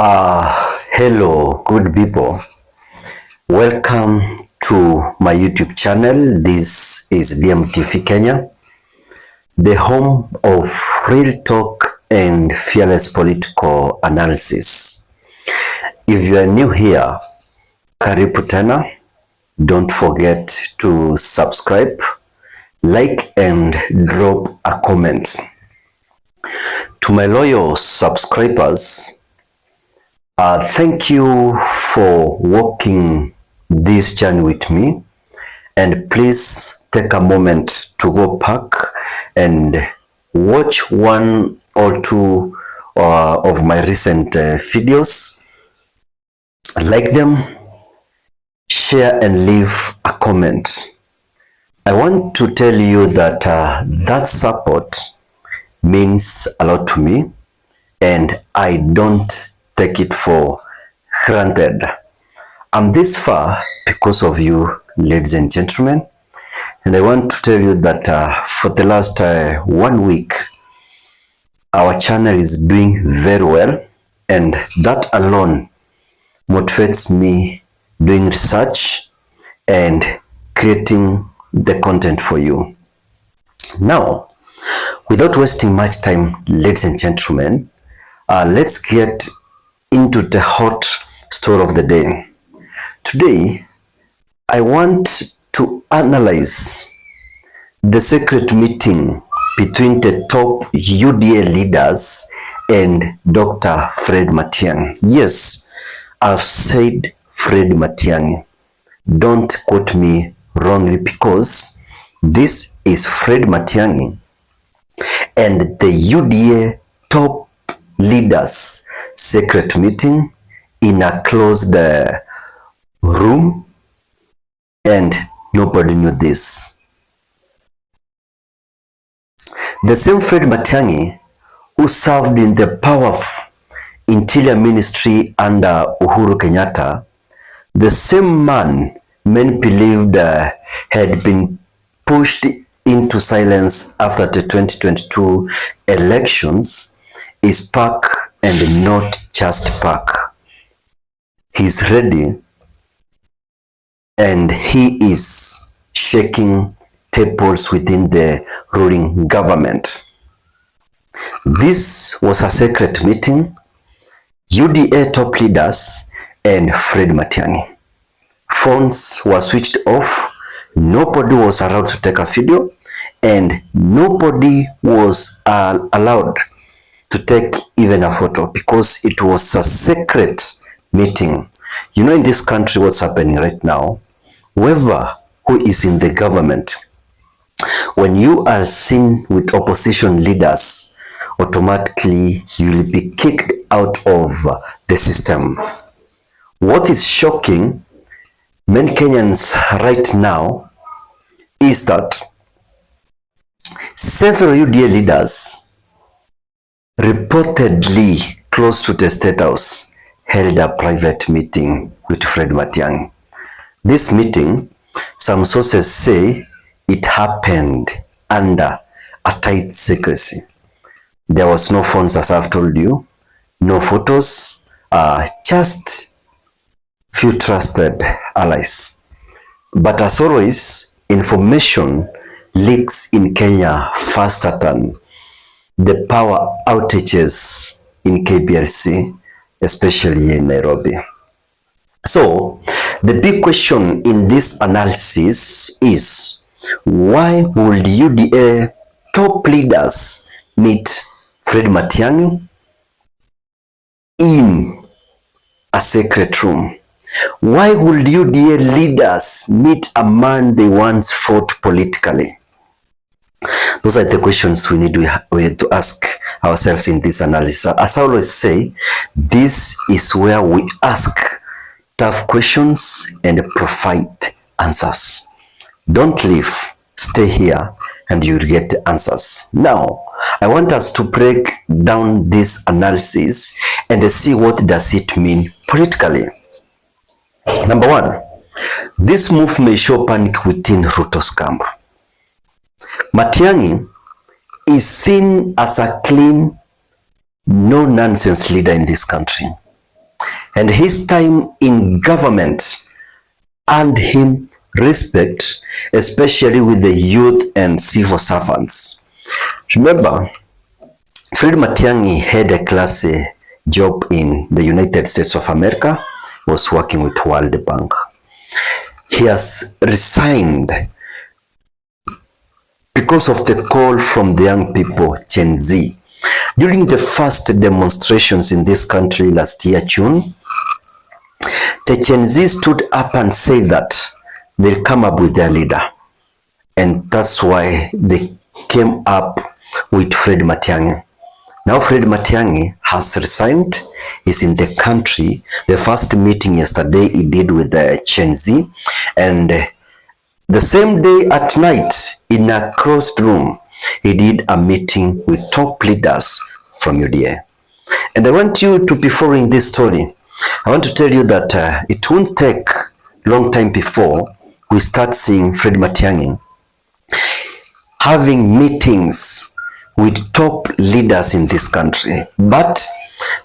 Hello, good people. Welcome to my YouTube channel. This is DMtv Kenya, the home of real talk and fearless political analysis. If you are new here, karibu tena. Don't forget to subscribe, like, and drop a comment. To my loyal subscribers, thank you for walking this journey with me, and please take a moment to go back and watch one or two of my recent videos. Like them, share, and leave a comment. I want to tell you that that support means a lot to me, and I don't take it for granted. I'm this far because of you, ladies and gentlemen, and I want to tell you that for the last 1 week, our channel is doing very well, and that alone motivates me doing research and creating the content for you. Now, without wasting much time, ladies and gentlemen, let's get into the hot story of the day. Today, I want to analyze the secret meeting between the top UDA leaders and Dr. Fred Matiang'i. Yes, I've said Fred Matiang'i. Don't quote me wrongly, because this is Fred Matiang'i and the UDA top leaders secret meeting in a closed room, and nobody knew this. The same Fred Matiang'i who served in the powerful Interior Ministry under Uhuru Kenyatta, the same man many believed had been pushed into silence after the 2022 elections, is back, and not just back. He's ready, and he is shaking tables within the ruling government. This was a secret meeting, UDA top leaders and Fred Matiang'i. Phones were switched off, nobody was allowed to take a video, and nobody was allowed to take even a photo, because it was a secret meeting. You know, in this country, what's happening right now, whoever who is in the government, when you are seen with opposition leaders, automatically you will be kicked out of the system. What is shocking many Kenyans right now is that several UDA leaders reportedly close to the State House held a private meeting with Fred Matiang'i. This meeting, some sources say it happened under a tight secrecy. There was no phones, as I've told you, no photos, just few trusted allies. But as always, information leaks in Kenya faster than the power outages in KPLC, especially in Nairobi. So, the big question in this analysis is, why would UDA top leaders meet Fred Matiang'i in a secret room? Why would UDA leaders meet a man they once fought politically? Those are the questions we need to ask ourselves in this analysis. As I always say, this is where we ask tough questions and provide answers. Don't leave, stay here, and you'll get the answers. Now, I want us to break down this analysis and see what does it mean politically. Number one, this move may show panic within Ruto's camp. Matiang'i is seen as a clean, no-nonsense leader in this country. and his time in government earned him respect, especially with the youth and civil servants. Remember, Fred Matiang'i had a classy job in the United States of America, was working with World Bank. He has resigned because of the call from the young people, Chenzi. During the first demonstrations in this country last year, June, the Chenzi stood up and said that they'll come up with their leader. And that's why they came up with Fred Matiang'i. Now Fred Matiang'i has resigned, is in the country. The first meeting yesterday he did with the Chenzi, and the same day at night in a closed room, he did a meeting with top leaders from UDA. And I want you to be following this story. I want to tell you that it won't take long time before we start seeing Fred Matiang'i having meetings with top leaders in this country. But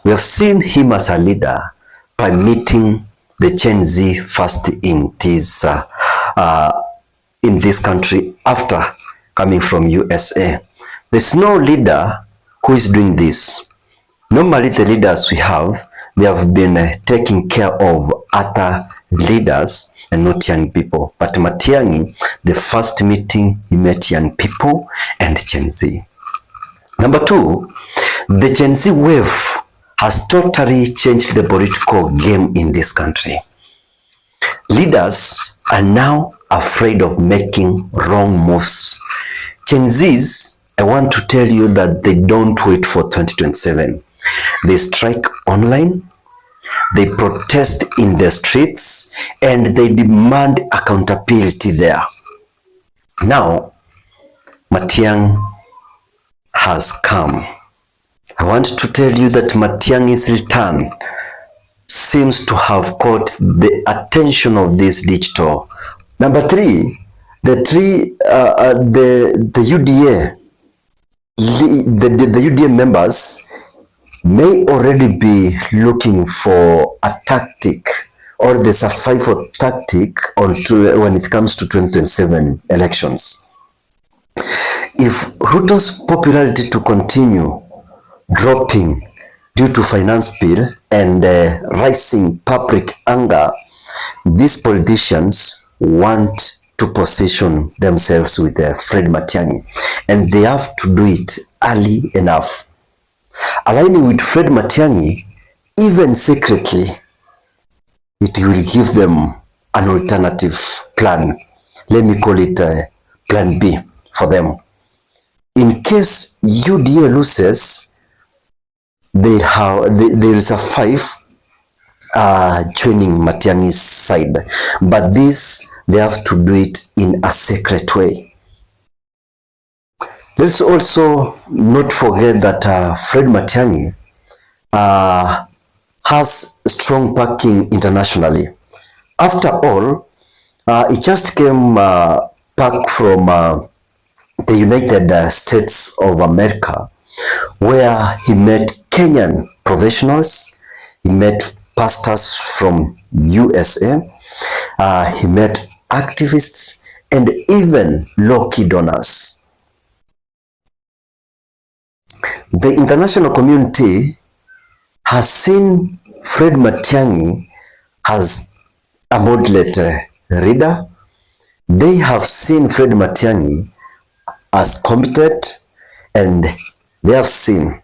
we have seen him as a leader by meeting the Chenzi first in this country after coming from USA. There's no leader who is doing this. Normally the leaders we have, they have been taking care of other leaders and not young people. But Matiang'i, the first meeting, he met young people and Chenzi. Number two, the Chenzi Wave has totally changed the political game in this country. Leaders are now afraid of making wrong moves. Chenzi's, I want to tell you that they don't wait for 2027. They strike online, they protest in the streets, and they demand accountability there. Now, Matiang'i has come. I want to tell you that Matiang'i's return seems to have caught the attention of this digital. Number three, the UDA, the UDA members may already be looking for a tactic or the survival tactic when it comes to 2027 elections. If Ruto's popularity to continue dropping due to finance bill and rising public anger, these politicians want to position themselves with Fred Matiang'i, and they have to do it early enough. Aligning with Fred Matiang'i, even secretly, it will give them an alternative plan. Let me call it plan B for them. In case UDA loses, there is a 5 joining Matiang'i's side, but this they have to do it in a secret way. Let's also not forget that Fred Matiang'i has strong backing internationally. After all, he just came back from the United States of America, where he met Kenyan professionals, he met pastors from USA, he met activists, and even low-key donors. The international community has seen Fred Matiang'i as a moderate leader. They have seen Fred Matiang'i as competent, and they have seen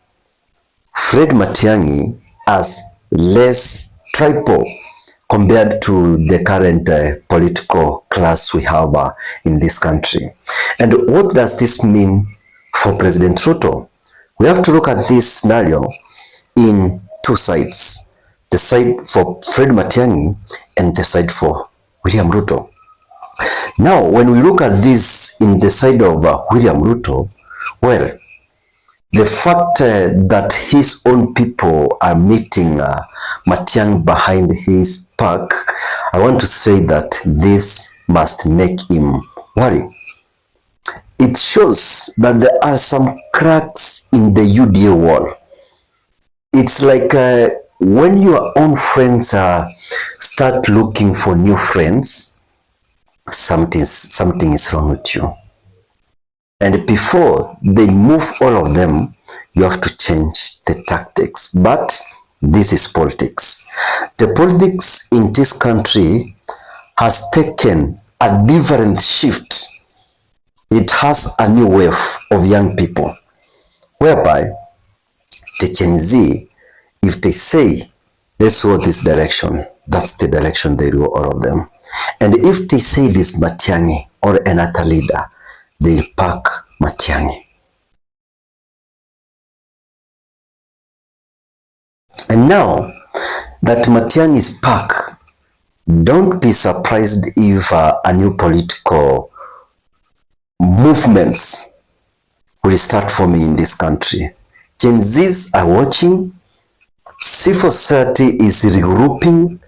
Fred Matiang'i as less tribal compared to the current political class we have in this country. And what does this mean for President Ruto? We have to look at this scenario in two sides, the side for Fred Matiang'i and the side for William Ruto. Now, when we look at this in the side of William Ruto, well, the fact that his own people are meeting Matiang'i behind his back, I want to say that this must make him worry. It shows that there are some cracks in the UDA wall. It's like when your own friends start looking for new friends, something is wrong with you. And before they move all of them, you have to change the tactics. But this is politics. The politics in this country has taken a different shift. It has a new wave of young people, whereby the Chenzi, if they say, let's go this direction, that's the direction they go, all of them. And if they say this Matiangi or another leader, they'll pack Matiangi. And now that Matiangi is packed, don't be surprised if a new political movements will start forming in this country. Gen Zs are watching, civil society is regrouping,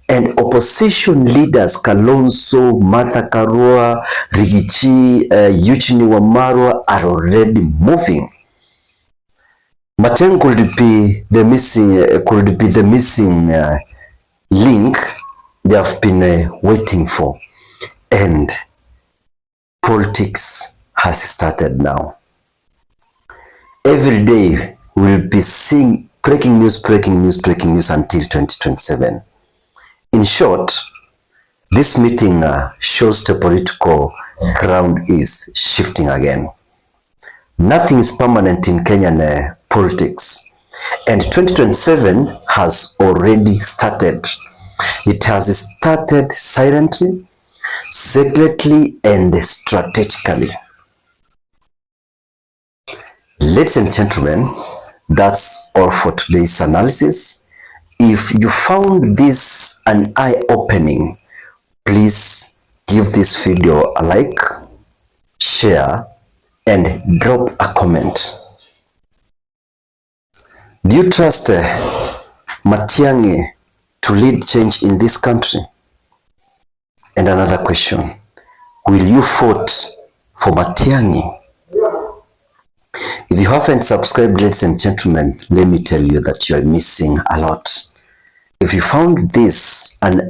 and opposition leaders Kalonzo, Martha Karua, Rigathi, Eugene Wamalwa are already moving. Matiangi could be the missing link they have been waiting for, and politics has started now. Every day we'll be seeing breaking news until 2027. In short, this meeting shows the political ground is shifting again. Nothing is permanent in Kenyan politics, and 2027 has already started. It has started silently, secretly, and strategically. Ladies and gentlemen, that's all for today's analysis. If you found this an eye-opening, please give this video a like, share, and drop a comment. Do you trust Matiangi to lead change in this country? And another question, will you vote for Matiangi? If you haven't subscribed, ladies and gentlemen, let me tell you that you are missing a lot. If you found this an